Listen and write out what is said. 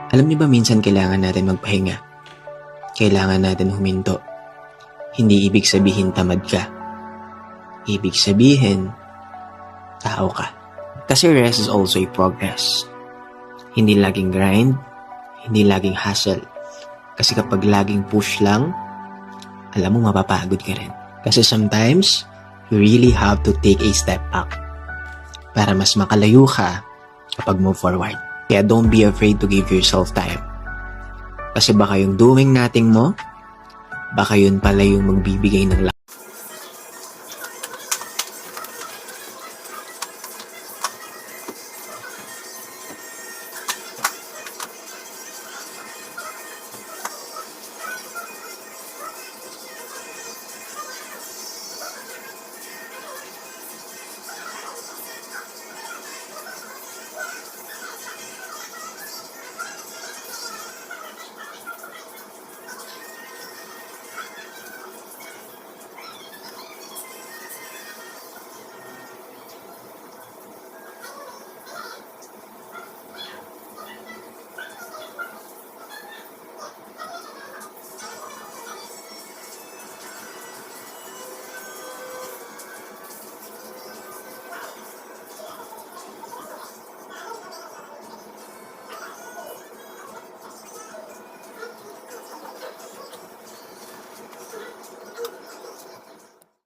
Alam niyo ba minsan kailangan natin magpahinga? Kailangan natin huminto. Hindi ibig sabihin tamad ka. Ibig sabihin, tao ka. Kasi rest is also a progress. Hindi laging grind, hindi laging hustle. Kasi kapag laging push lang, alam mo mapapagod ka rin. Kasi sometimes, you really have to take a step back para mas makalayo ka kapag move forward. Kaya don't be afraid to give yourself time. Kasi baka yung doing nothing mo, baka yun pala yung magbibigay ng